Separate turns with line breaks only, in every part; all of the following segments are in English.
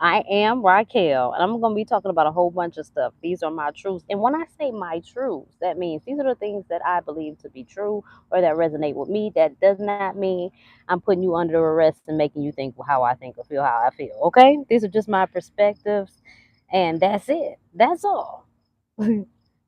I am Raquel, and I'm going to be talking about a whole bunch of stuff. These are my truths. And when I say my truths, that means these are the things that I believe to be true or that resonate with me. That does not mean I'm putting you under arrest and making you think how I think or feel how I feel. Okay? These are just my perspectives, and that's it. That's all.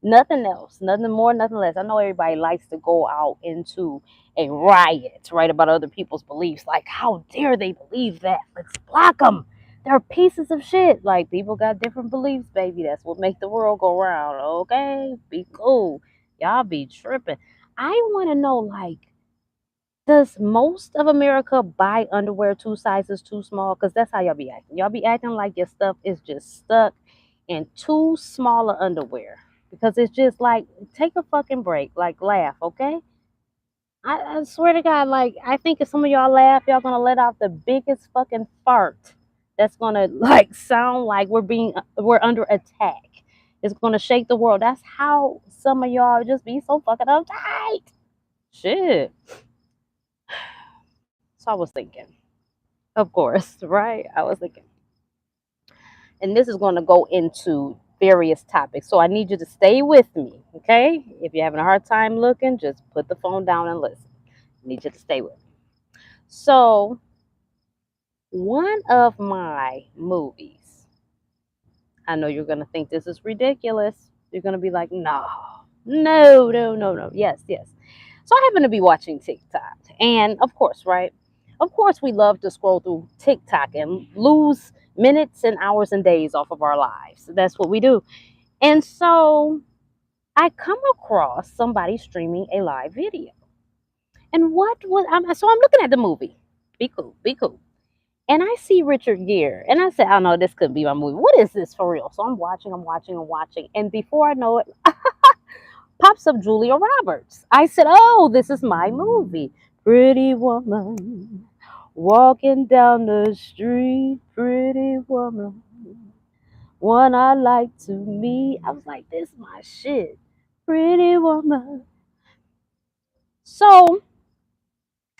Nothing else, nothing more, nothing less. I know everybody likes to go out into a riot, right, about other people's beliefs. Like, how dare they believe that? Let's block them. They're pieces of shit. Like, people got different beliefs, baby. That's what make the world go round. Okay, be cool. Y'all be tripping. I want to know, like, does most of America buy underwear 2 sizes too small? Because that's how y'all be acting. Y'all be acting like your stuff is just stuck in too smaller underwear. Because it's just like, take a fucking break. Like, laugh, okay? I swear to God, like, I think if some of y'all laugh, y'all gonna let out the biggest fucking fart that's gonna, like, sound like we're under attack. It's gonna shake the world. That's how some of y'all just be so fucking uptight. Shit. So I was thinking. Of course, right? I was thinking. And this is going to go into various topics. So I need you to stay with me, okay? If you're having a hard time looking, just put the phone down and listen. I need you to stay with me. So, one of my movies, I know you're going to think this is ridiculous. You're going to be like, no, no, no, no, no. Yes, yes. So I happen to be watching TikTok. And of course, right? Of course, we love to scroll through TikTok and lose minutes and hours and days off of our lives. That's what we do. And so I come across somebody streaming a live video. And so I'm looking at the movie. Be cool, be cool. And I see Richard Gere. And I said, oh no, this couldn't be my movie. What is this for real? So I'm watching, I'm watching, I'm watching. And before I know it, pops up Julia Roberts. I said, oh, this is my movie. Pretty woman, walking down the street, pretty woman, one I like to meet. I was like, this is my shit. Pretty woman. So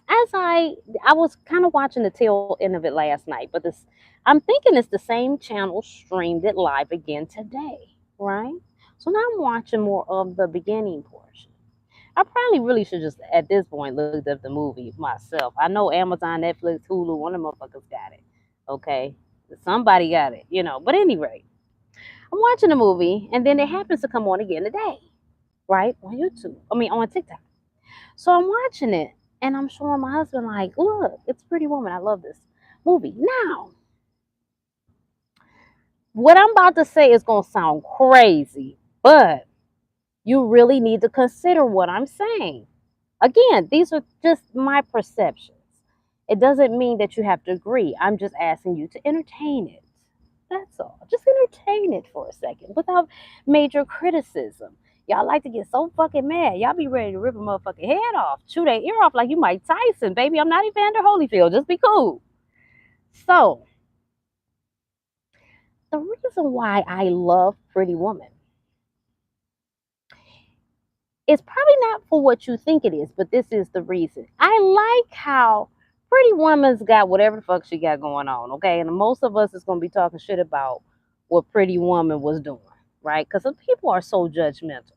as I was kind of watching the tail end of it last night, but this I'm thinking it's the same channel streamed it live again today, right? So now I'm watching more of the beginning portion. I probably really should just at this point looked up the movie myself. I know Amazon, Netflix, Hulu, one of the motherfuckers got it. Okay. Somebody got it, you know. But anyway, I'm watching the movie and then it happens to come on again today, right? On YouTube. I mean on TikTok. So I'm watching it and I'm showing my husband, like, look, it's Pretty Woman. I love this movie. Now, what I'm about to say is gonna sound crazy, but you really need to consider what I'm saying. Again, these are just my perceptions. It doesn't mean that you have to agree. I'm just asking you to entertain it. That's all. Just entertain it for a second without major criticism. Y'all like to get so fucking mad. Y'all be ready to rip a motherfucking head off, chew their ear off like you Mike Tyson, baby. I'm not Evander Holyfield. Just be cool. So, the reason why I love Pretty Woman is probably not for what you think it is, but this is the reason. I like how Pretty Woman's got whatever the fuck she got going on, okay? And most of us is going to be talking shit about what Pretty Woman was doing, right? Because people are so judgmental.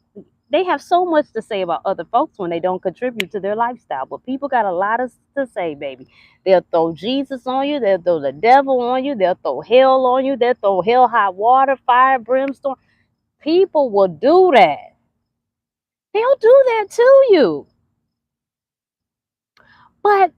They have so much to say about other folks when they don't contribute to their lifestyle. But people got a lot to say, baby. They'll throw Jesus on you. They'll throw the devil on you. They'll throw hell on you. They'll throw hell, hot water, fire, brimstone. People will do that. They'll do that to you. But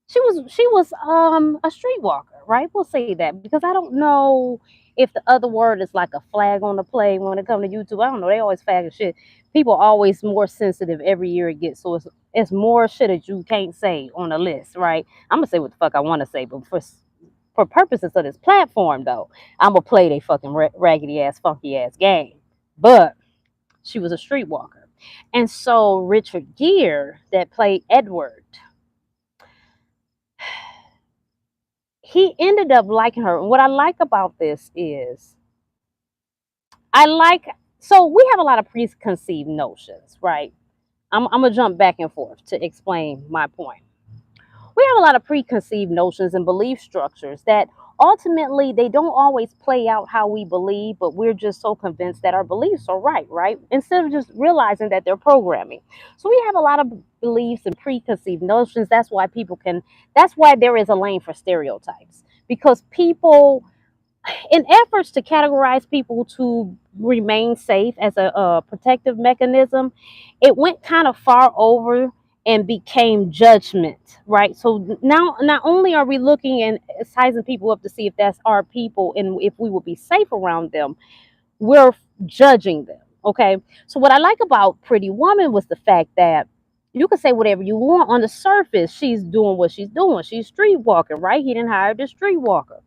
she was a streetwalker, right? We'll say that because I don't know if the other word is like a flag on the play when it comes to YouTube. I don't know. They always flag and shit. People are always more sensitive every year it gets. So it's more shit that you can't say on the list, right? I'm gonna say what the fuck I want to say, but for purposes of this platform though, I'm gonna play they fucking raggedy ass, funky ass game. But she was a streetwalker. And so Richard Gere, that played Edward, he ended up liking her. And what I like about this is I like, so we have a lot of preconceived notions, right? I'm going to jump back and forth to explain my point. We have a lot of preconceived notions and belief structures that ultimately they don't always play out how we believe, but we're just so convinced that our beliefs are right, instead of just realizing that they're programming. So we have a lot of beliefs and preconceived notions. That's why there is a lane for stereotypes, because people, in efforts to categorize people to remain safe as a protective mechanism, it went kind of far over and became judgment, right? So now, not only are we looking and sizing people up to see if that's our people and if we will be safe around them, we're judging them. Okay. So what I like about Pretty Woman was the fact that you can say whatever you want. On the surface, she's doing what she's doing. She's streetwalking, right? He didn't hire the streetwalker.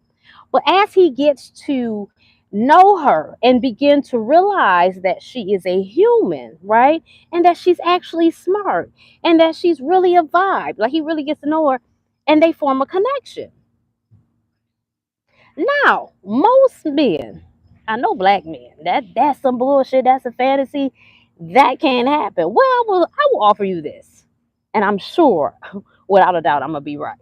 But as he gets to know her and begin to realize that she is a human, right? And that she's actually smart and that she's really a vibe, like he really gets to know her and they form a connection. Now, most men, I know black men, that's some bullshit, that's a fantasy, that can't happen. Well, I will offer you this. And I'm sure, without a doubt, I'm gonna be right.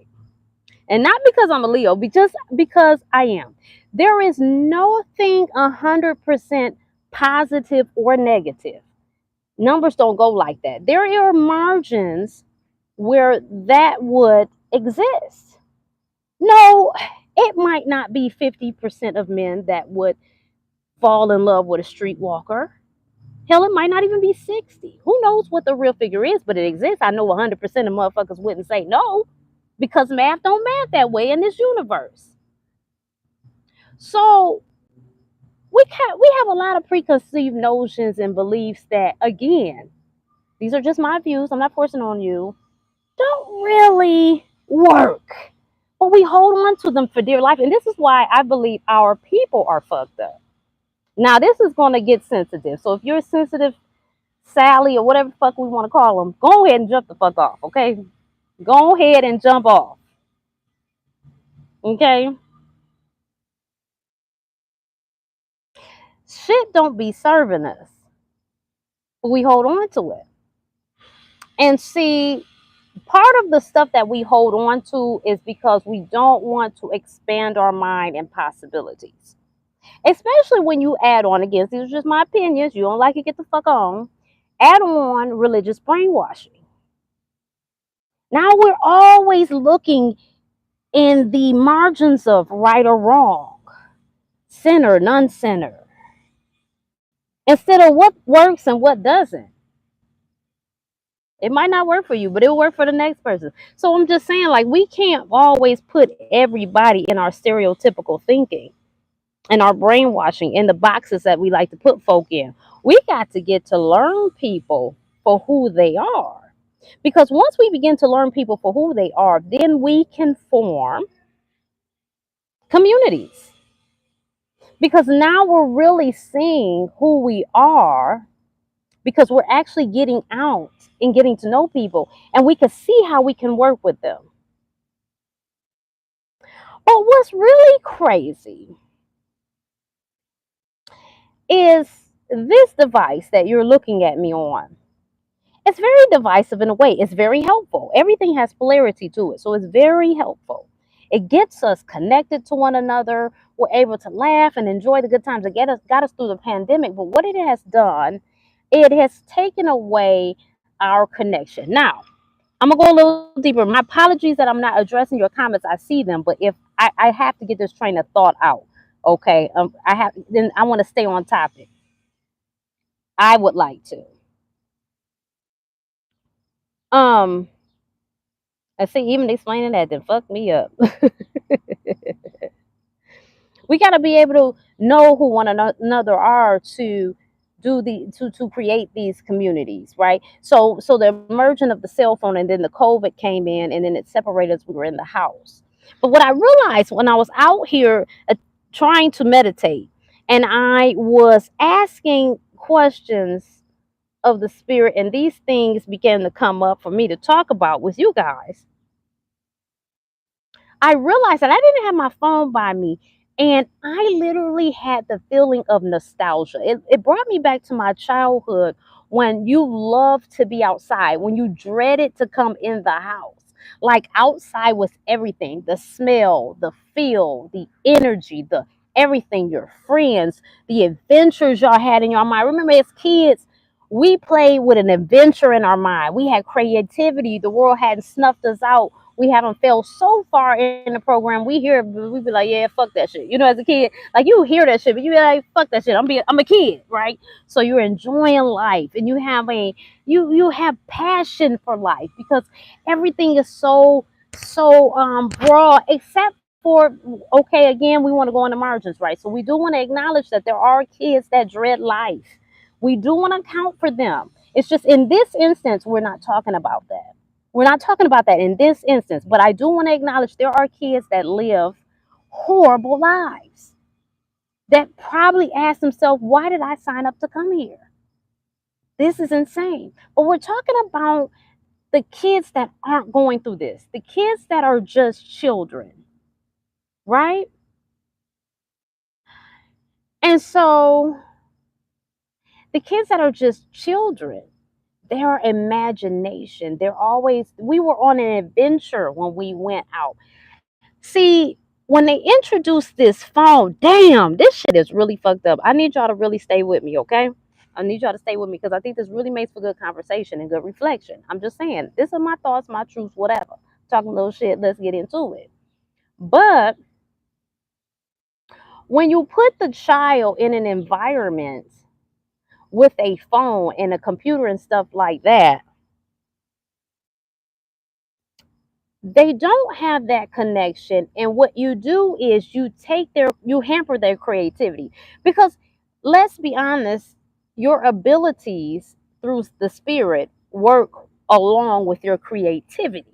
And not because I'm a Leo, but just because I am. There is nothing 100% positive or negative. Numbers don't go like that. There are margins where that would exist. No, it might not be 50% of men that would fall in love with a streetwalker. Hell, it might not even be 60. Who knows what the real figure is, but it exists. I know 100% of motherfuckers wouldn't say no, because math don't math that way in this universe. So we have a lot of preconceived notions and beliefs that, again, these are just my views. I'm not forcing on you. Don't really work, but we hold on to them for dear life, and this is why I believe our people are fucked up. Now, this is going to get sensitive. So if you're sensitive, Sally, or whatever the fuck we want to call them, go ahead and jump the fuck off, okay? Go ahead and jump off, okay? Shit don't be serving us. We hold on to it. And see, part of the stuff that we hold on to is because we don't want to expand our mind and possibilities. Especially when you add on, again, these are just my opinions. You don't like it, get the fuck on. Add on religious brainwashing. Now we're always looking in the margins of right or wrong, sinner, non-sinner, instead of what works and what doesn't. It might not work for you, but it'll work for the next person. So I'm just saying, like, we can't always put everybody in our stereotypical thinking and our brainwashing in the boxes that we like to put folk in. We got to get to learn people for who they are. Because once we begin to learn people for who they are, then we can form communities. Because now we're really seeing who we are, because we're actually getting out and getting to know people, and we can see how we can work with them. But what's really crazy is this device that you're looking at me on. It's very divisive in a way. It's very helpful. Everything has polarity to it, so it's very helpful. It gets us connected to one another. We're able to laugh and enjoy the good times. It got us through the pandemic. But what it has done, it has taken away our connection. Now, I'm gonna go a little deeper. My apologies that I'm not addressing your comments. I see them, but if I have to get this train of thought out, okay. Then I want to stay on topic. I would like to. Um, I see even explaining that then fuck me up. We got to be able to know who one another are to to create these communities, right? So the emergence of the cell phone, and then the COVID came in, and then it separated us. We were in the house. But what I realized when I was out here trying to meditate, and I was asking questions of the spirit, and these things began to come up for me to talk about with you guys, I realized that I didn't have my phone by me. And I literally had the feeling of nostalgia. It brought me back to my childhood, when you loved to be outside, when you dreaded to come in the house. Like outside was everything, the smell, the feel, the energy, the everything, your friends, the adventures y'all had in your mind. Remember as kids, we played with an adventure in our mind. We had creativity. The world hadn't snuffed us out. We haven't fell so far in the program. We be like, yeah, fuck that shit. You know, as a kid, like you hear that shit, but you be like, fuck that shit. I'm a kid, right? So you're enjoying life, and you have passion for life because everything is so broad, except for, okay, again, we want to go on the margins, right? So we do want to acknowledge that there are kids that dread life. We do want to account for them. It's just in this instance, we're not talking about that. We're not talking about that in this instance, but I do want to acknowledge there are kids that live horrible lives that probably ask themselves, why did I sign up to come here? This is insane. But we're talking about the kids that aren't going through this, the kids that are just children, right? And so the kids that are just children, their imagination, we were on an adventure when we went out. See, when they introduced this phone, damn, this shit is really fucked up. I need y'all to really stay with me, okay? I need y'all to stay with me because I think this really makes for good conversation and good reflection. I'm just saying, these are my thoughts, my truths, whatever. Talking a little shit, let's get into it. But when you put the child in an environment with a phone and a computer and stuff like that, they don't have that connection, and what you do is you hamper their creativity, because let's be honest, your abilities through the spirit work along with your creativity.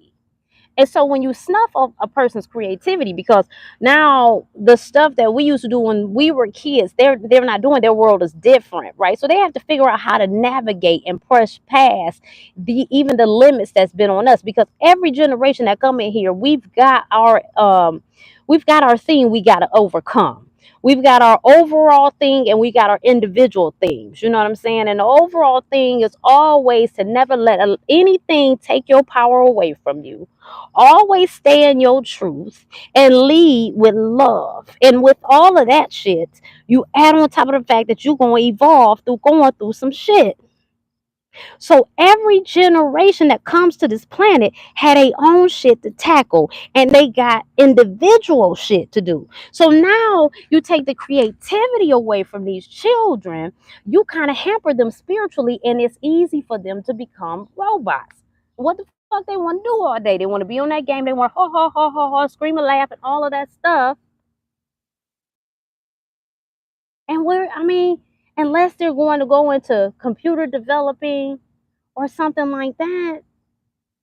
And so when you snuff a person's creativity, because now the stuff that we used to do when we were kids, they're not doing, their world is different, right? So they have to figure out how to navigate and push past even the limits that's been on us. Because every generation that come in here, we've got our thing we got to overcome. We've got our overall thing and we got our individual things. You know what I'm saying? And the overall thing is always to never let anything take your power away from you. Always stay in your truth and lead with love. And with all of that shit, you add on top of the fact that you're going to evolve through going through some shit. So every generation that comes to this planet had their own shit to tackle, and they got individual shit to do. So now you take the creativity away from these children, you kind of hamper them spiritually, and it's easy for them to become robots. What the fuck they want to do all day? They want to be on that game. They want to ha ha ha ha ha, scream and laugh and all of that stuff. And unless they're going to go into computer developing or something like that,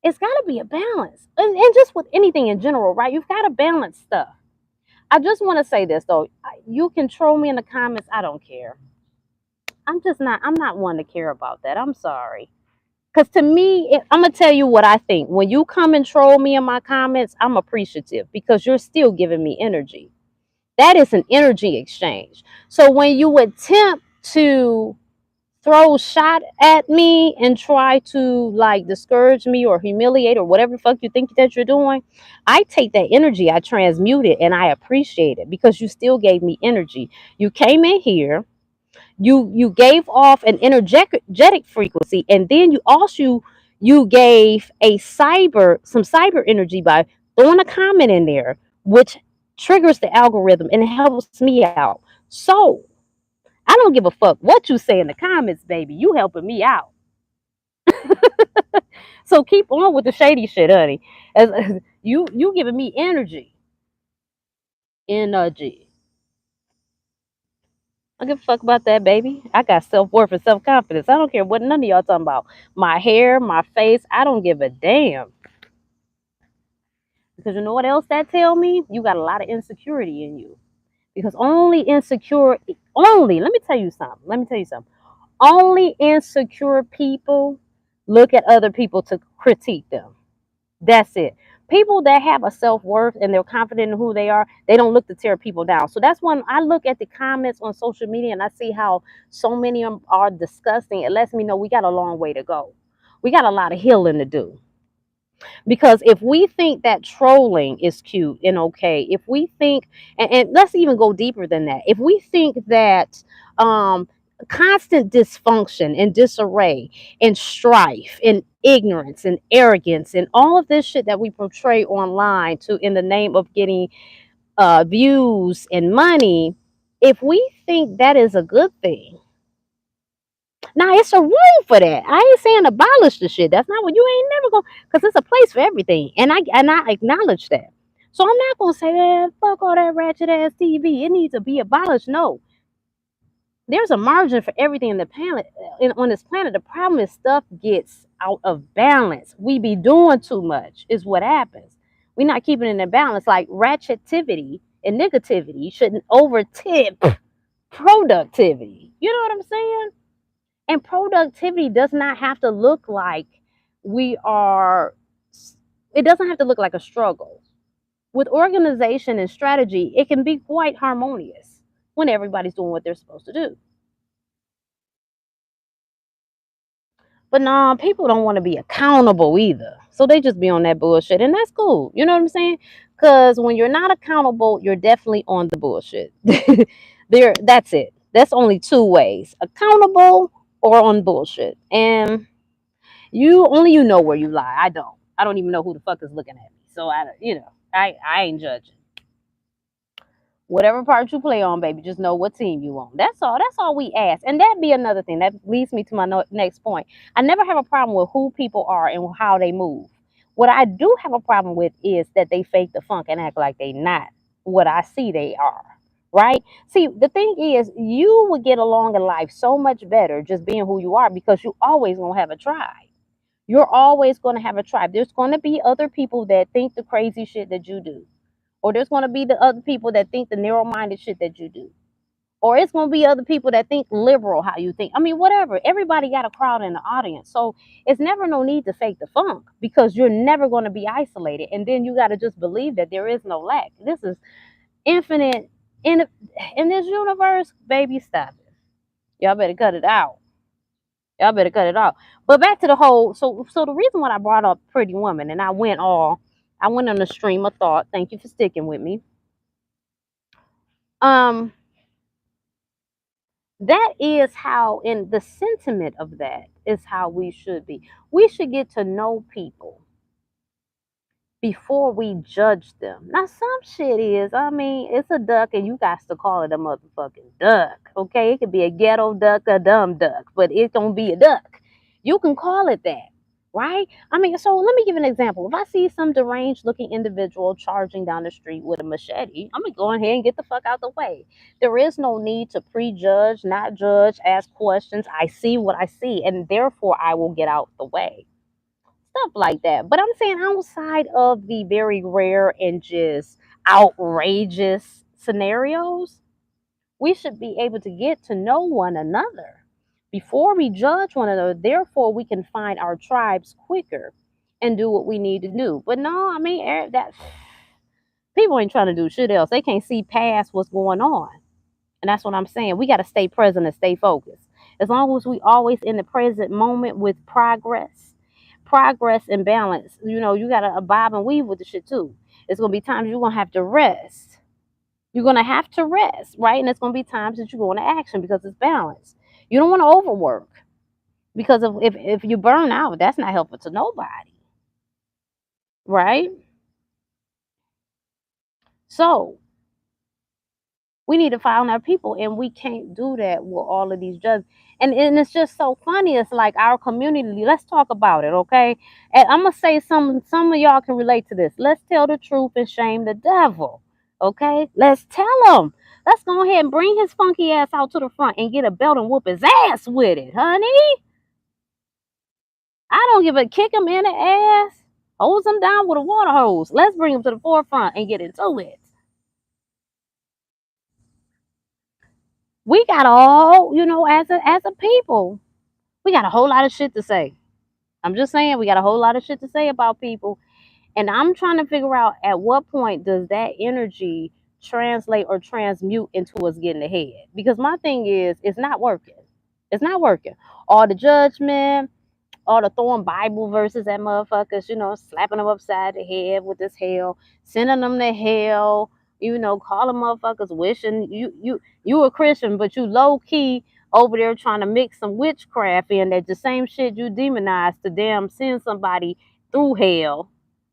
it's got to be a balance. And just with anything in general, right? You've got to balance stuff. I just want to say this though. You can troll me in the comments. I don't care. I'm not one to care about that. I'm sorry. Because to me, I'm going to tell you what I think. When you come and troll me in my comments, I'm appreciative because you're still giving me energy. That is an energy exchange. So when you attempt to throw shot at me and try to like discourage me or humiliate or whatever the fuck you think that you're doing, I take that energy, I transmute it, and I appreciate it because you still gave me energy. You came in here, you gave off an energetic frequency, and then you gave some cyber energy by throwing a comment in there, which triggers the algorithm and helps me out. So I don't give a fuck what you say in the comments, baby. You helping me out. So keep on with the shady shit, honey. As you giving me energy. Energy. I don't give a fuck about that, baby. I got self-worth and self-confidence. I don't care what none of y'all talking about. My hair, my face, I don't give a damn. Because you know what else that tell me? You got a lot of insecurity in you. Because let me tell you something. Only insecure people look at other people to critique them. That's it. People that have a self-worth and they're confident in who they are, they don't look to tear people down. So that's when I look at the comments on social media and I see how so many of them are disgusting. It lets me know we got a long way to go. We got a lot of healing to do. Because if we think that trolling is cute and okay, if we think, and let's even go deeper than that, if we think that um, constant dysfunction and disarray and strife and ignorance and arrogance and all of this shit that we portray online to in the name of getting views and money, if we think that is a good thing, now it's a room for that. I ain't saying abolish the shit. That's not what you ain't never gonna, because it's a place for everything, and I acknowledge that. So I'm not gonna say, man, fuck all that ratchet ass TV. It needs to be abolished. No, there's a margin for everything in the planet. On this planet, the problem is stuff gets out of balance. We be doing too much. Is what happens. We're not keeping it in balance. Like ratchetivity and negativity shouldn't overtip productivity. You know what I'm saying? And productivity does not have to look like we are, it doesn't have to look like a struggle. With organization and strategy, it can be quite harmonious when everybody's doing what they're supposed to do. But nah, people don't want to be accountable either. So they just be on that bullshit. And that's cool. You know what I'm saying? Because when you're not accountable, you're definitely on the bullshit. That's it. That's only two ways: accountable or on bullshit. And you know where you lie. I don't. I don't even know who the fuck is looking at me. So I ain't judging. Whatever part you play on, baby, just know what team you on. That's all. That's all we ask. And that be another thing that leads me to my next point. I never have a problem with who people are and how they move. What I do have a problem with is that they fake the funk and act like they not what I see they are. Right? See, the thing is, you would get along in life so much better just being who you are, because you always gonna have a tribe. You're always going to have a tribe. There's going to be other people that think the crazy shit that you do. Or there's going to be the other people that think the narrow minded shit that you do. Or it's going to be other people that think liberal how you think. I mean, whatever. Everybody got a crowd in the audience. So it's never no need to fake the funk, because you're never going to be isolated. And then you got to just believe that there is no lack. This is infinite. In this universe, baby, stop it. Y'all better cut it out. Y'all better cut it off. But back to the whole. So the reason why I brought up Pretty Woman, and I went on a stream of thought. Thank you for sticking with me. Um, that is how, in the sentiment of that is how we should be. We should get to know people before we judge them. Now, some shit is, I mean, it's a duck and you got to call it a motherfucking duck. Okay, it could be a ghetto duck, a dumb duck, but it's gonna be a duck. You can call it that, right? I mean, so let me give an example. If I see some deranged looking individual charging down the street with a machete, I'm gonna go ahead and get the fuck out the way. There is no need to prejudge, not judge, ask questions. I see what I see, and therefore I will get out the way, stuff like that. But I'm saying, outside of the very rare and just outrageous scenarios, we should be able to get to know one another before we judge one another. Therefore, we can find our tribes quicker and do what we need to do. But no, I mean, that people ain't trying to do shit else. They can't see past what's going on. And that's what I'm saying. We got to stay present and stay focused. As long as we always in the present moment with progress and balance. You know, you got to bob and weave with the shit too. It's going to be times you're going to have to rest. You're going to have to rest, right? And it's going to be times that you go into action, because it's balance. You don't want to overwork, because if you burn out, that's not helpful to nobody, right? So we need to find our people, and we can't do that with all of these judges. And it's just so funny. It's like our community. Let's talk about it, okay? And I'm gonna say some of y'all can relate to this. Let's tell the truth and shame the devil, okay? Let's tell him. Let's go ahead and bring his funky ass out to the front and get a belt and whoop his ass with it, honey. I don't give a kick him in the ass, hose him down with a water hose. Let's bring him to the forefront and get into it. We got all, as a people, we got a whole lot of shit to say. I'm just saying, we got a whole lot of shit to say about people. And I'm trying to figure out, at what point does that energy translate or transmute into us getting ahead? Because my thing is, it's not working. It's not working. All the judgment, all the throwing Bible verses at motherfuckers, slapping them upside the head with this hell, sending them to hell, calling motherfuckers wishing you a Christian, but you low key over there trying to mix some witchcraft in that the same shit you demonized to damn send somebody through hell.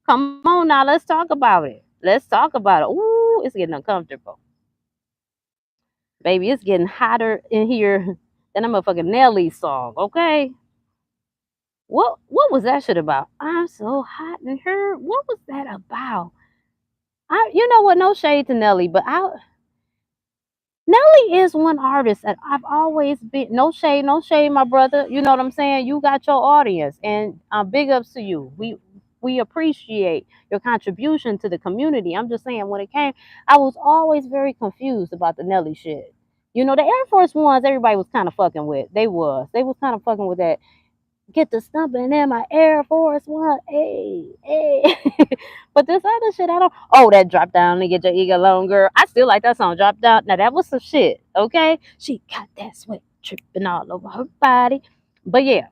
Come on now, let's talk about it. Let's talk about it. Ooh, it's getting uncomfortable. Baby, it's getting hotter in here than a motherfucking Nelly song, okay? What was that shit about? I'm so hot in here. What was that about? You know what? No shade to Nelly, but Nelly is one artist that I've always been. No shade, my brother. You know what I'm saying? You got your audience, and big ups to you. We appreciate your contribution to the community. I'm just saying, when it came, I was always very confused about the Nelly shit. The Air Force Ones, everybody was kind of fucking with. They was kind of fucking with that. Get the stumping in my Air Force One. Hey, hey. But this other shit, I don't. Oh, that drop down and get your ego alone, girl. I still like that song, Drop Down. Now, that was some shit, okay? She got that sweat tripping all over her body. But yeah,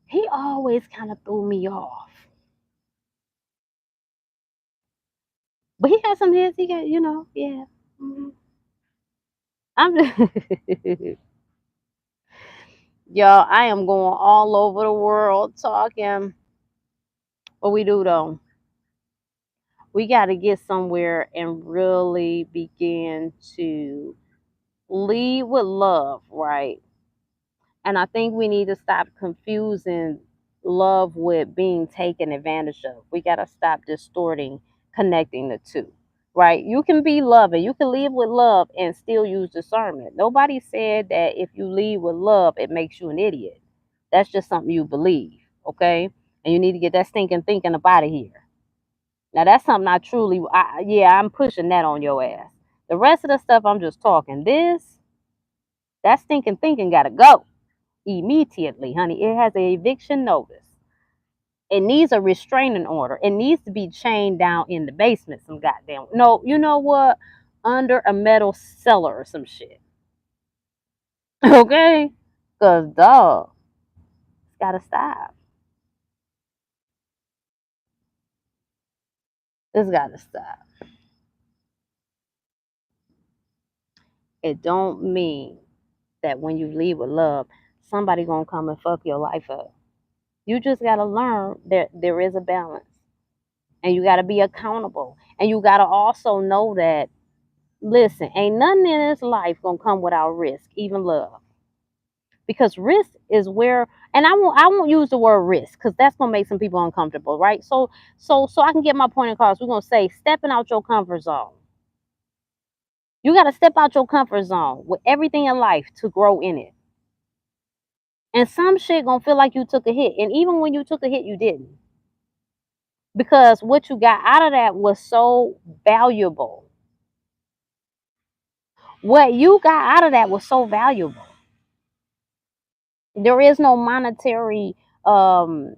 he always kind of threw me off. But he got some hits. He got, yeah. Mhm. I'm just. Y'all, I am going all over the world talking. What we do, though? We got to get somewhere and really begin to lead with love, right? And I think we need to stop confusing love with being taken advantage of. We got to stop distorting, connecting the two, right? You can be loving, you can lead with love and still use discernment. Nobody said that if you lead with love, it makes you an idiot. That's just something you believe, okay? And you need to get that stinking thinking up out of here. Now that's something yeah, I'm pushing that on your ass. The rest of the stuff I'm just talking. That stinking thinking gotta go immediately, honey. It has a eviction notice. It needs a restraining order. It needs to be chained down in the basement. Some goddamn no, you know what? Under a metal cellar or some shit. Okay, cause dog, it's gotta stop. It's gotta stop. It don't mean that when you leave with love, somebody gonna come and fuck your life up. You just gotta learn that there is a balance, and you gotta be accountable, and you gotta also know that. Listen, ain't nothing in this life gonna come without risk, even love, because risk is where. And I won't use the word risk because that's gonna make some people uncomfortable, right? So I can get my point across. We're gonna say stepping out your comfort zone. You gotta step out your comfort zone with everything in life to grow in it. And some shit gonna feel like you took a hit, and even when you took a hit, you didn't, because what you got out of that was so valuable. What you got out of that was so valuable. There is no monetary um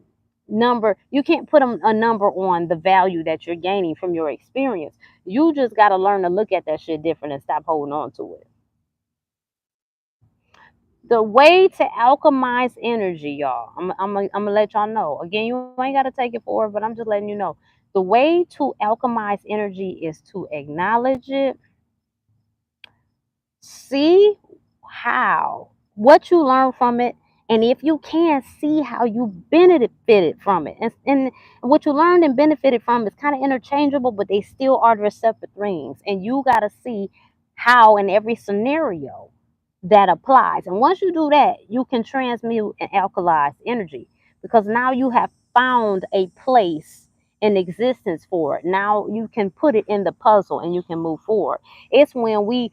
number. You can't put a number on the value that you're gaining from your experience. You just got to learn to look at that shit different and stop holding on to it. The way to alchemize energy, y'all, I'm gonna let y'all know again. You ain't got to take it forward, but I'm just letting you know. The way to alchemize energy is to acknowledge it, see how, what you learn from it, and if you can, see how you benefited from it. And what you learned and benefited from is kind of interchangeable, but they still are the separate things, and you got to see how in every scenario that applies. And once you do that, you can transmute and alkalize energy, because now you have found a place in existence for it. Now you can put it in the puzzle and you can move forward. It's when we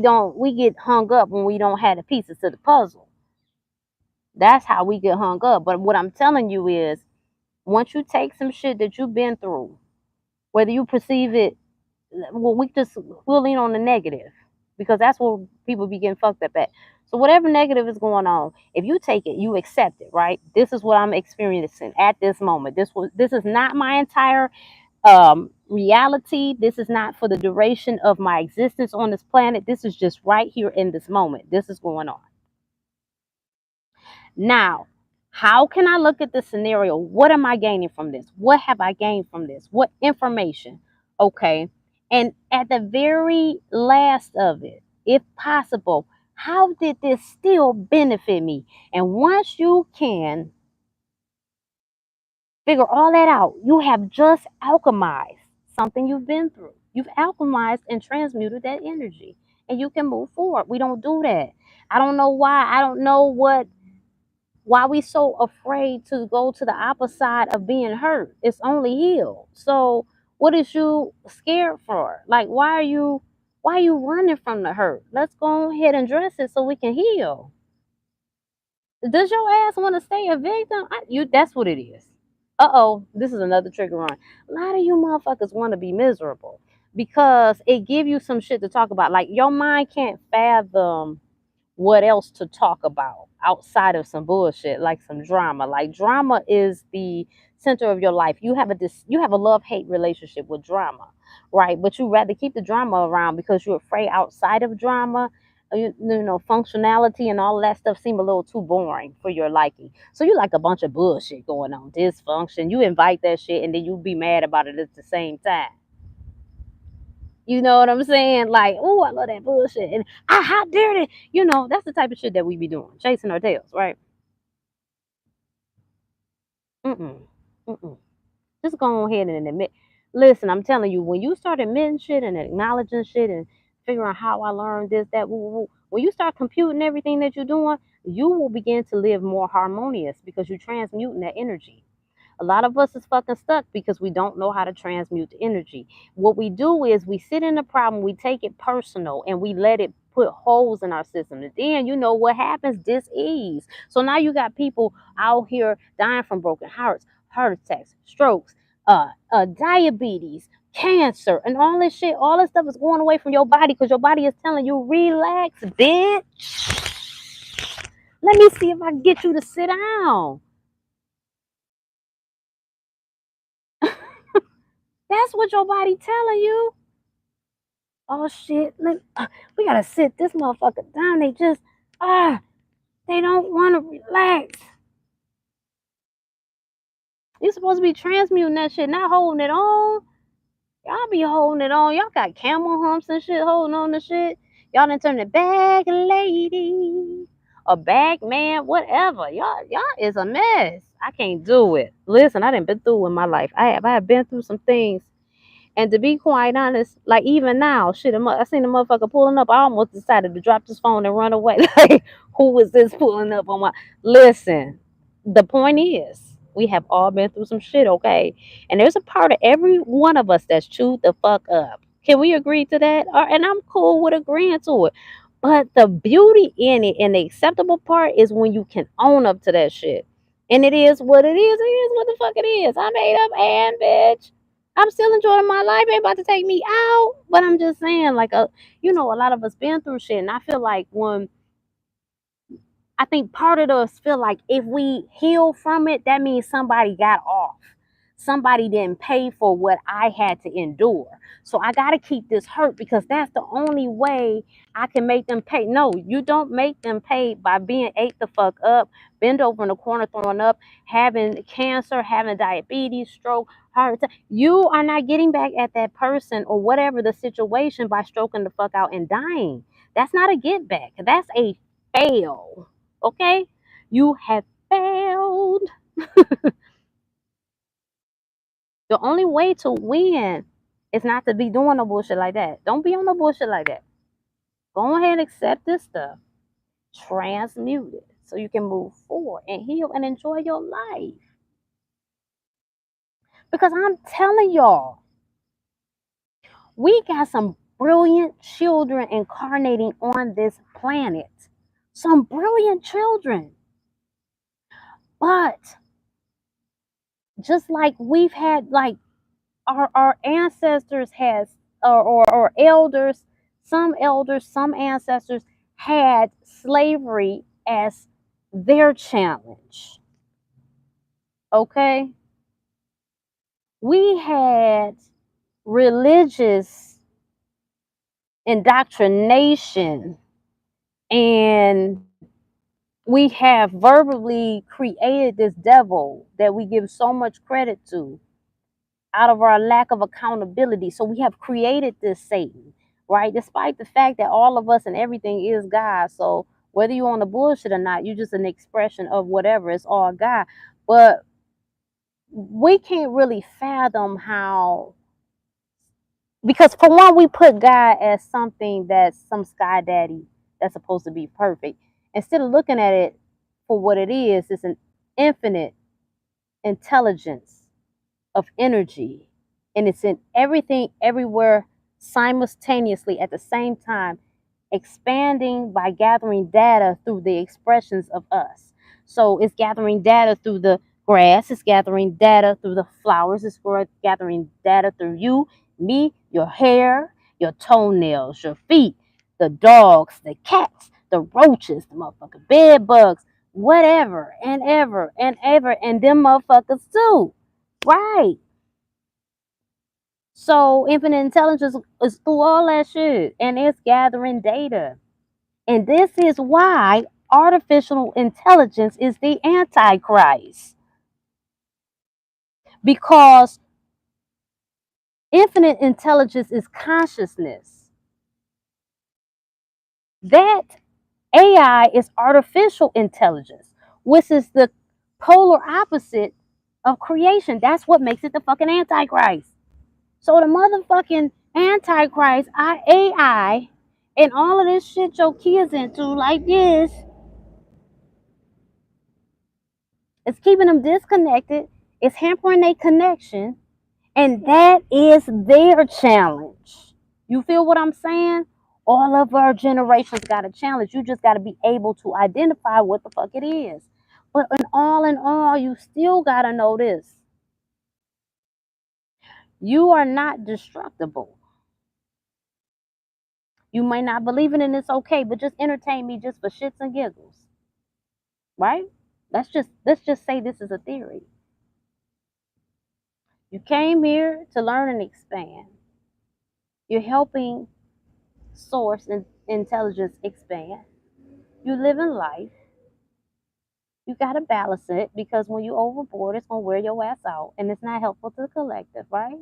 get hung up when we don't have the pieces to the puzzle. That's how we get hung up. But what I'm telling you is, once you take some shit that you've been through, whether you perceive it, well, we'll lean on the negative, because that's where people be getting fucked up at. So whatever negative is going on, if you take it, you accept it, right? This is what I'm experiencing at this moment. This is not my entire reality. This is not for the duration of my existence on this planet. This is just right here in this moment. This is going on. Now, how can I look at this scenario? What am I gaining from this? What have I gained from this? What information? Okay. And at the very last of it, if possible, how did this still benefit me? And once you can figure all that out, you have just alchemized something you've been through. You've alchemized and transmuted that energy, and you can move forward. We don't do that. I don't know why. I don't know why we so afraid to go to the opposite of being hurt. It's only healed. So what is you scared for? Like why are you running from the hurt? Let's go ahead and address it so we can heal. Does your ass want to stay a victim? That's what it is. Uh-oh, this is another trigger on. A lot of you motherfuckers want to be miserable because it give you some shit to talk about. Like your mind can't fathom what else to talk about outside of some bullshit, like some drama. Like drama is the center of your life. You have a love-hate relationship with drama, right? But you rather keep the drama around because you're afraid outside of drama, functionality and all of that stuff seem a little too boring for your liking. So you like a bunch of bullshit going on, dysfunction. You invite that shit and then you be mad about it at the same time. You know what I'm saying? Like, oh, I love that bullshit. And how dare they? That's the type of shit that we be doing, chasing our tails, right? Mm-mm. Mm-mm. Just go ahead and admit. Listen, I'm telling you, when you start admitting shit and acknowledging shit and figuring out how I learned this, that, woo, woo, woo, when you start computing everything that you're doing, you will begin to live more harmonious because you're transmuting that energy. A lot of us is fucking stuck because we don't know how to transmute the energy. What we do is we sit in the problem, we take it personal, and we let it put holes in our system. And then you know what happens? Dis-ease. So now you got people out here dying from broken hearts, heart attacks, strokes, diabetes, cancer, and all this shit. All this stuff is going away from your body because your body is telling you, relax, bitch. Let me see if I can get you to sit down. That's what your body telling you. Oh shit, we gotta sit this motherfucker down. Ah, they don't want to relax. You supposed to be transmuting that shit, not holding it on. Y'all be holding it on. Y'all got camel humps and shit holding on to shit. Y'all done turned it bag lady, a bag man, whatever. Y'all is a mess. I can't do it. Listen, I done been through in my life. I have been through some things. And to be quite honest, like even now, shit, I seen a motherfucker pulling up. I almost decided to drop this phone and run away. Like, who was this pulling up on my? Listen, the point is, we have all been through some shit, okay? And there's a part of every one of us that's chewed the fuck up. Can we agree to that? And I'm cool with agreeing to it. But the beauty in it and the acceptable part is when you can own up to that shit. And it is what it is. It is what the fuck it is. I made up and bitch. I'm still enjoying my life. Ain't about to take me out. But I'm just saying, like a lot of us been through shit. And I feel like I think part of us feel like if we heal from it, that means somebody got off. Somebody didn't pay for what I had to endure. So I got to keep this hurt because that's the only way I can make them pay. No, you don't make them pay by being ate the fuck up, bend over in the corner, throwing up, having cancer, having diabetes, stroke, heart attack. You are not getting back at that person or whatever the situation by stroking the fuck out and dying. That's not a get back. That's a fail. Okay? You have failed. The only way to win is not to be doing no bullshit like that. Don't be on no bullshit like that. Go ahead and accept this stuff. Transmute it so you can move forward and heal and enjoy your life. Because I'm telling y'all, we got some brilliant children incarnating on this planet. Some brilliant children. But just like we've had like our ancestors has or elders, some ancestors had slavery as their challenge. Okay? We had religious indoctrination and We have verbally created this devil that we give so much credit to out of our lack of accountability. So we have created this Satan, right? Despite the fact that all of us and everything is God. So whether you're on the bullshit or not, you're just an expression of whatever. It's all God. But we can't really fathom how, because for one, we put God as something that's some sky daddy that's supposed to be perfect. Instead of looking at it for what it is, it's an infinite intelligence of energy, and it's in everything, everywhere, simultaneously at the same time, expanding by gathering data through the expressions of us. So it's gathering data through the grass, it's gathering data through the flowers, it's gathering data through you, me, your hair, your toenails, your feet, the dogs, the cats, the roaches, the motherfucking bed bugs, whatever, and ever, and ever, and them motherfuckers too. Right. So infinite intelligence is through all that shit, and it's gathering data. And this is why artificial intelligence is the antichrist. Because infinite intelligence is consciousness. That AI is artificial intelligence, which is the polar opposite of creation. That's what makes it the fucking antichrist. So the motherfucking antichrist, AI, and all of this shit your kids into like this, it's keeping them disconnected. It's hampering their connection, and that is their challenge. You feel what I'm saying? All of our generations got a challenge. You just got to be able to identify what the fuck it is. But in all, you still got to know this. You are not destructible. You may not believe it and it's okay, but just entertain me just for shits and giggles. Right? Let's just say this is a theory. You came here to learn and expand. You're helping source and intelligence expand. You live in life. You gotta balance it because when you overboard, it's gonna wear your ass out and it's not helpful to the collective, right?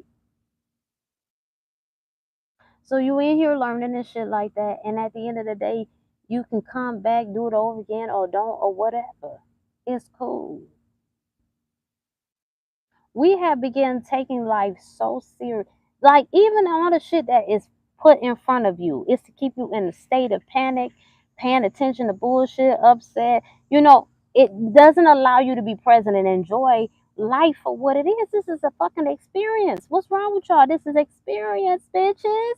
So you in here learning and shit like that, and at the end of the day, you can come back, do it over again, or don't, or whatever. It's cool. We have begun taking life so serious. Like even all the shit that is put in front of you is to keep you in a state of panic, paying attention to bullshit, upset. You know, it doesn't allow you to be present and enjoy life for what it is. This is a fucking experience. What's wrong with y'all? This is experience, bitches.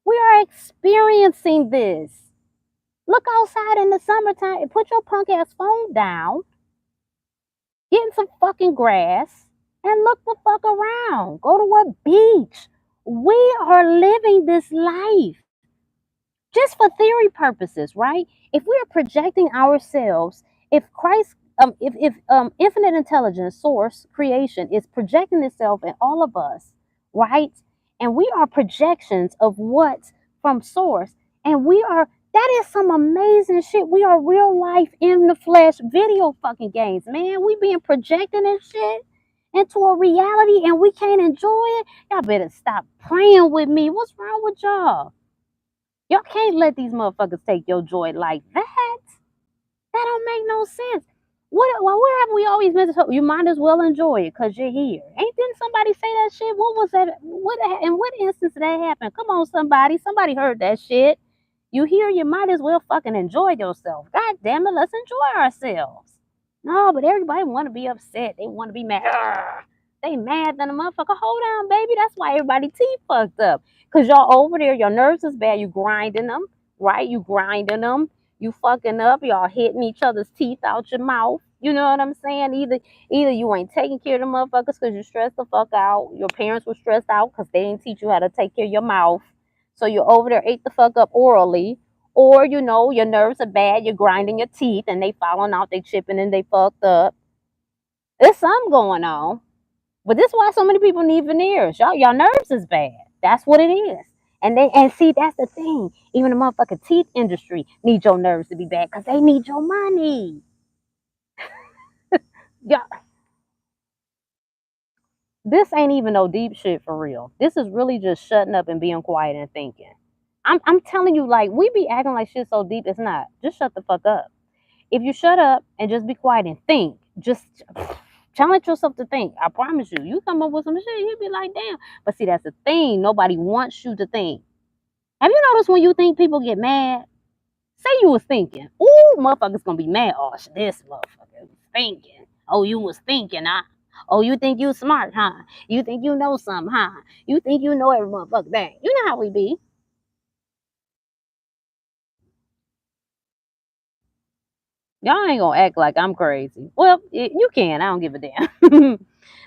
We are experiencing this. Look outside in the summertime and put your punk ass phone down. Get in some fucking grass and look the fuck around. Go to a beach. We are living this life just for theory purposes, right? If we are projecting ourselves, if Christ, if infinite intelligence, source, creation is projecting itself in all of us, right? And we are projections of what's from source, and we are, that is some amazing shit. We are real life in the flesh video fucking games, man. We being projected and shit into a reality and we can't enjoy it. Y'all better stop playing with me. What's wrong with y'all? Y'all can't let these motherfuckers take your joy like that. That don't make no sense. Where have we always been? You might as well enjoy it because you're here. Didn't somebody say that shit? What was that? In what instance did that happen? Come on, somebody. Somebody heard that shit. You here, you might as well fucking enjoy yourself. God damn it, let's enjoy ourselves. No, but everybody want to be upset. They want to be mad. Arrgh. They mad than a motherfucker. Hold on, baby. That's why everybody teeth fucked up. Because y'all over there, your nerves is bad. You grinding them, right? You grinding them. You fucking up. Y'all hitting each other's teeth out your mouth. You know what I'm saying? Either you ain't taking care of the motherfuckers because you stressed the fuck out. Your parents were stressed out because they didn't teach you how to take care of your mouth. So you're over there ate the fuck up orally. Or, you know, your nerves are bad, you're grinding your teeth and they falling out, they chipping and they fucked up. There's something going on. But this is why so many people need veneers. Y'all nerves is bad. That's what it is. And see, that's the thing. Even the motherfucking teeth industry need your nerves to be bad because they need your money. Yeah, this ain't even no deep shit for real. This is really just shutting up and being quiet and thinking. I'm telling you, like, we be acting like shit so deep, it's not. Just shut the fuck up. If you shut up and just be quiet and think, just challenge yourself to think. I promise you, you come up with some shit, you be like, damn. But see, that's the thing. Nobody wants you to think. Have you noticed when you think people get mad? Say you was thinking, ooh, motherfucker's gonna be mad. Oh, this motherfucker was thinking. Oh, you was thinking, huh? Oh, you think you smart, huh? You think you know something, huh? You think you know every motherfucker thing. You know how we be. Y'all ain't gonna act like I'm crazy. Well, you can. I don't give a damn.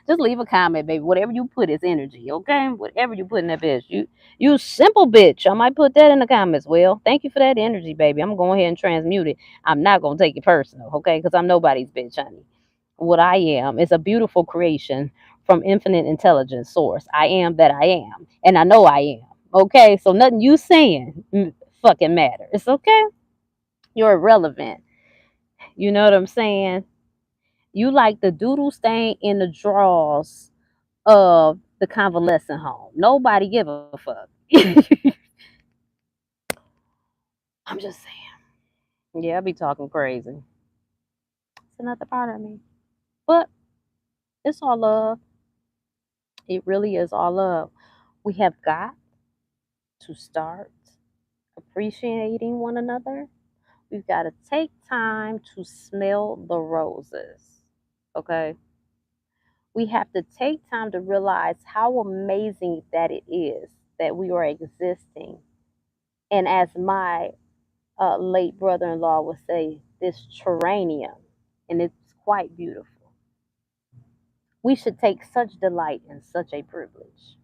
Just leave a comment, baby. Whatever you put is energy, okay? Whatever you put in that bitch. You simple bitch. I might put that in the comments. Well, thank you for that energy, baby. I'm going ahead and transmute it. I'm not gonna take it personal, okay? Because I'm nobody's bitch, honey. What I am is a beautiful creation from infinite intelligence source. I am that I am. And I know I am. Okay? So nothing you saying fucking matters, okay? You're irrelevant. You know what I'm saying? You like the doodle stain in the drawers of the convalescent home. Nobody give a fuck. I'm just saying. Yeah, I be talking crazy. It's another part of me. But it's all love. It really is all love. We have got to start appreciating one another. We've got to take time to smell the roses. Okay? We have to take time to realize how amazing that it is that we are existing. And as my late brother in law would say, this terranium, and it's quite beautiful. We should take such delight in such a privilege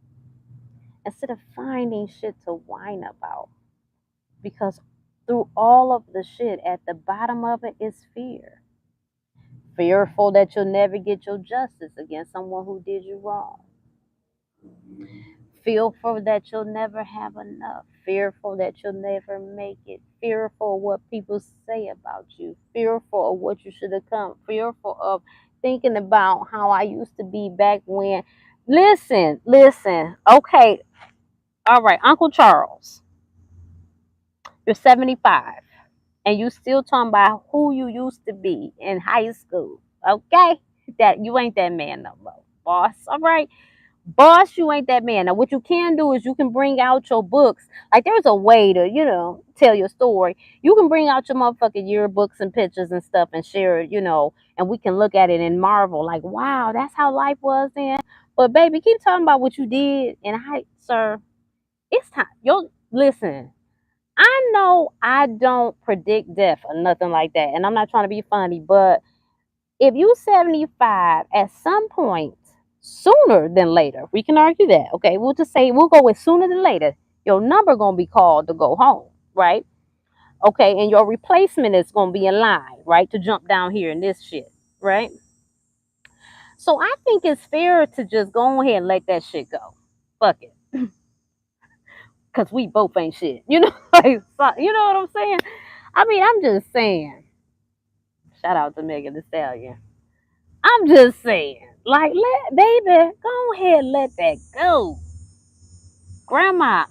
instead of finding shit to whine about. Because through all of the shit, at the bottom of it is fear. Fearful that you'll never get your justice against someone who did you wrong. Fearful that you'll never have enough. Fearful that you'll never make it. Fearful of what people say about you. Fearful of what you should have come. Fearful of thinking about how I used to be back when. Listen. Okay. All right. Uncle Charles, you're 75 and you still talking about who you used to be in high school. Okay? That you ain't that man no more, boss. All right. Boss, you ain't that man. Now, what you can do is you can bring out your books. Like, there's a way to, tell your story. You can bring out your motherfucking yearbooks and pictures and stuff and share it, and we can look at it and marvel, like, wow, that's how life was then. But, baby, keep talking about what you did. And, sir, it's time. Listen, I know I don't predict death or nothing like that. And I'm not trying to be funny, but if you 75 at some point, sooner than later, we can argue that. Okay, we'll just say we'll go with sooner than later. Your number gonna be called to go home, right? Okay, and your replacement is gonna be in line, right, to jump down here in this shit, right? So I think it's fair to just go ahead and let that shit go. Fuck it, cause we both ain't shit. Like, you know what I'm saying? I mean, I'm just saying. Shout out to Megan Thee Stallion. I'm just saying, like, baby, go ahead, let that go. Grandma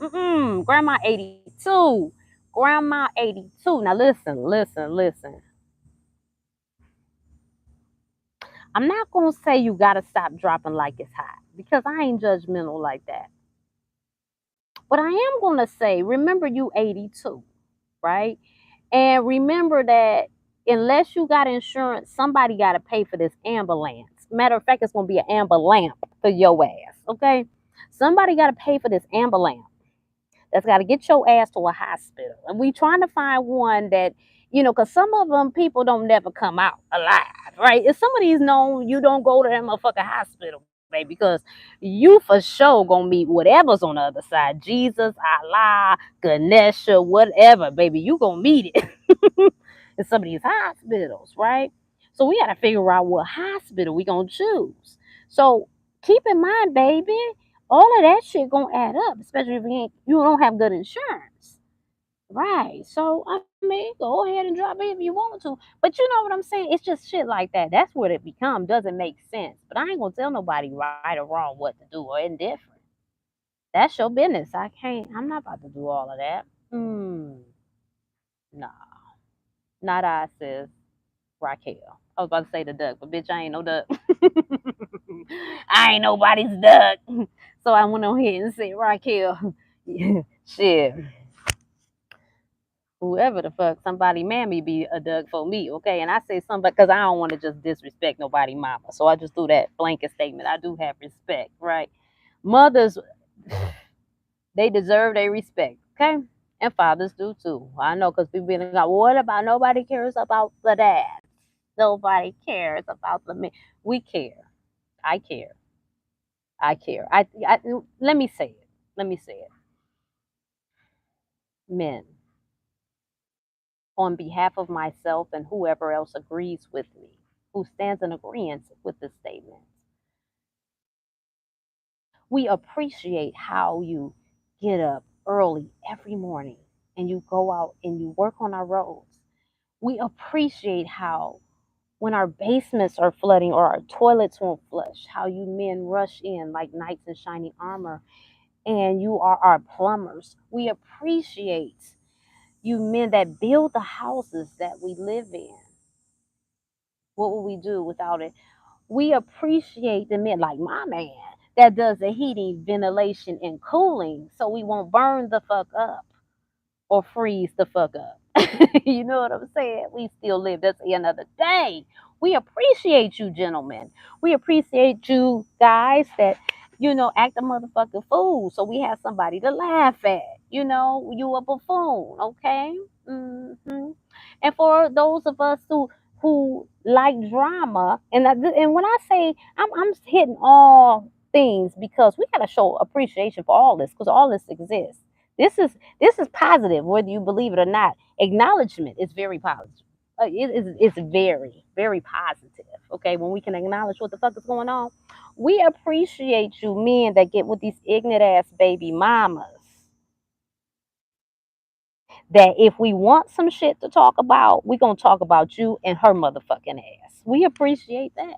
82. Grandma 82. Now listen. I'm not gonna say you gotta stop dropping like it's hot because I ain't judgmental like that. But I am gonna say, remember you 82, right? And remember that unless you got insurance, somebody gotta pay for this ambulance. Matter of fact, it's gonna be an ambulance for your ass, okay? Somebody gotta pay for this ambulance. That's got to get your ass to a hospital. And we trying to find one that, because some of them people don't never come out alive, right? If some of these known, you don't go to that motherfucking hospital, baby, because you for sure gonna meet whatever's on the other side. Jesus, Allah, Ganesha, whatever, baby, you gonna meet it in some of these hospitals, right? So we got to figure out what hospital we gonna choose. So keep in mind, baby, All of that shit gonna add up, especially if you don't have good insurance. Right. So I mean, go ahead and drop it if you want to. But you know what I'm saying? It's just shit like that. That's what it becomes. Doesn't make sense. But I ain't gonna tell nobody right or wrong what to do or indifferent. That's your business. I can't. I'm not about to do all of that. Nah, not I, sis. Raquel. I was about to say the duck, but bitch, I ain't no duck. I ain't nobody's duck. So I went on here and said Raquel. Shit. Whoever the fuck somebody mammy be a duck for me, okay? And I say somebody because I don't want to just disrespect nobody mama. So I just do that blanket statement. I do have respect, right? Mothers, they deserve their respect, okay? And fathers do too. I know because people be like, what about nobody cares about the dad? Nobody cares about the men. We care. I care. I care. Let me say it. Let me say it. Men, on behalf of myself and whoever else agrees with me, who stands in agreement with this statement, we appreciate how you get up early every morning and you go out and you work on our roads. We appreciate how when our basements are flooding or our toilets won't flush, how you men rush in like knights in shining armor and you are our plumbers. We appreciate you men that build the houses that we live in. What would we do without it? We appreciate the men like my man that does the heating, ventilation, and cooling so we won't burn the fuck up or freeze the fuck up. You know what I'm saying? We still live. That's another day. We appreciate you, gentlemen. We appreciate you guys that, act a motherfucking fool. So we have somebody to laugh at. You a buffoon, okay? And for those of us who like drama, and when I say I'm hitting all things because we gotta show appreciation for all this because all this exists. This is positive, whether you believe it or not. Acknowledgement is very positive. It's very, very positive. Okay, when we can acknowledge what the fuck is going on, we appreciate you men that get with these ignorant ass baby mamas. That if we want some shit to talk about, we gonna talk about you and her motherfucking ass. We appreciate that.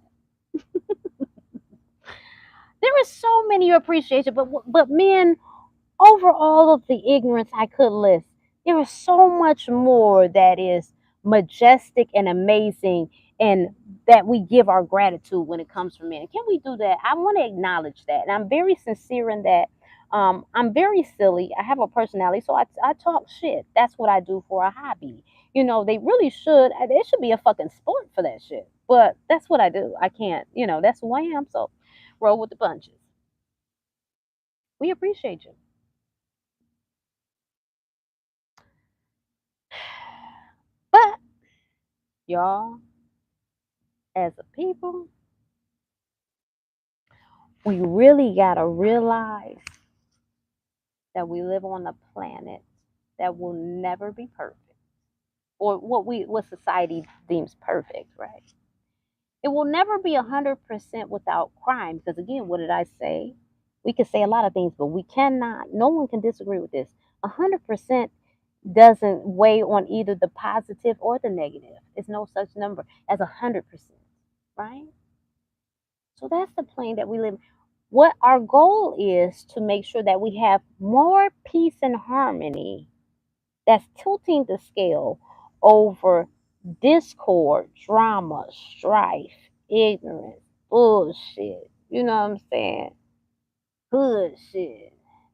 There is so many appreciation, but men, over all of the ignorance I could list, there is so much more that is majestic and amazing, and that we give our gratitude when it comes from men. Can we do that? I want to acknowledge that, and I'm very sincere in that. I'm very silly. I have a personality, so I talk shit. That's what I do for a hobby. They really should. There should be a fucking sport for that shit. But that's what I do. I can't. That's who I am. So roll with the punches. We appreciate you. But y'all, as a people, we really gotta realize that we live on a planet that will never be perfect, or what society deems perfect, right? It will never be 100% without crime, because again, what did I say? We could say a lot of things, but we cannot. No one can disagree with this. 100% doesn't weigh on either the positive or the negative. There's no such number as 100%, right? So that's the plane that we live. What our goal is to make sure that we have more peace and harmony that's tilting the scale over discord, drama, strife, ignorance, bullshit. You know what I'm saying? Hood shit,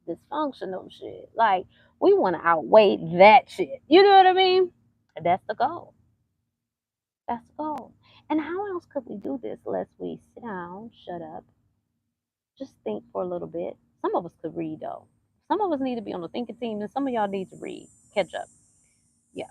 dysfunctional shit. Like, we want to outweigh that shit. You know what I mean? That's the goal. That's the goal. And how else could we do this unless we sit down, shut up, just think for a little bit. Some of us could read though. Some of us need to be on the thinking team, and some of y'all need to read, catch up. Yeah,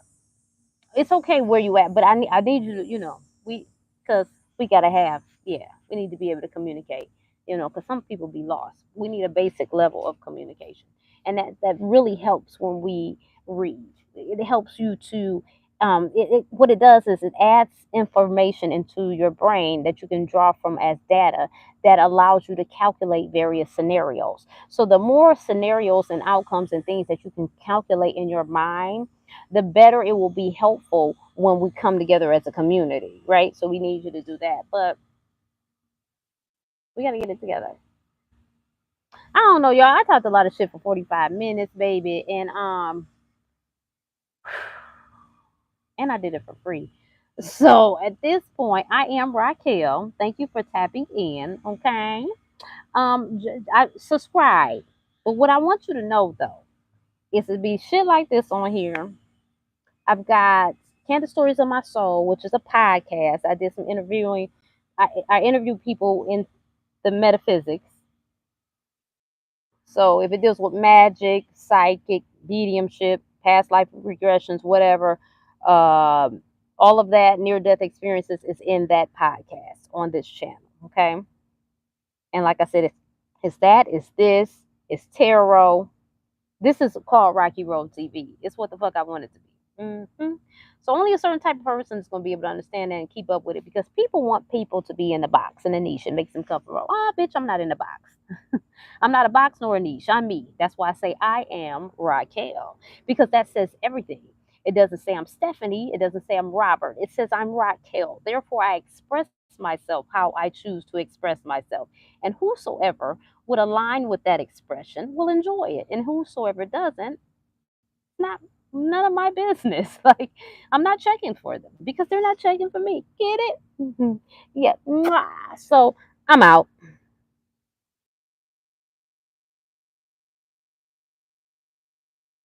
it's okay where you at, but I need you to because we gotta have we need to be able to communicate. Because some people be lost. We need a basic level of communication, and that really helps when we read. It helps you to what it does is it adds information into your brain that you can draw from as data that allows you to calculate various scenarios. So the more scenarios and outcomes and things that you can calculate in your mind, the better it will be helpful when we come together as a community, right? So we need you to do that, but we got to get it together. I don't know, y'all. I talked a lot of shit for 45 minutes, baby, and I did it for free. So at this point, I am Raquel. Thank you for tapping in. Okay. I subscribe. But what I want you to know though is to be shit like this on here. I've got Candid Stories of My Soul, which is a podcast. I did some interviewing. I interview people in the metaphysics. So if it deals with magic, psychic, mediumship, past life regressions, whatever, all of that near death experiences is in that podcast on this channel. Okay. And like I said, it's that, it's this, it's tarot. This is called Rocky Road TV. It's what the fuck I want it to be. So only a certain type of person is going to be able to understand that and keep up with it, because people want people to be in the box, in a niche. It makes them comfortable. Ah, bitch, I'm not in the box. I'm not a box nor a niche. I'm me. That's why I say I am Raquel, because that says everything. It doesn't say I'm Stephanie. It doesn't say I'm Robert. It says I'm Raquel. Therefore, I express myself how I choose to express myself. And whosoever would align with that expression will enjoy it. And whosoever doesn't, not none of my business. Like, I'm not checking for them because they're not checking for me. Get it? Yeah. Mwah. So I'm out.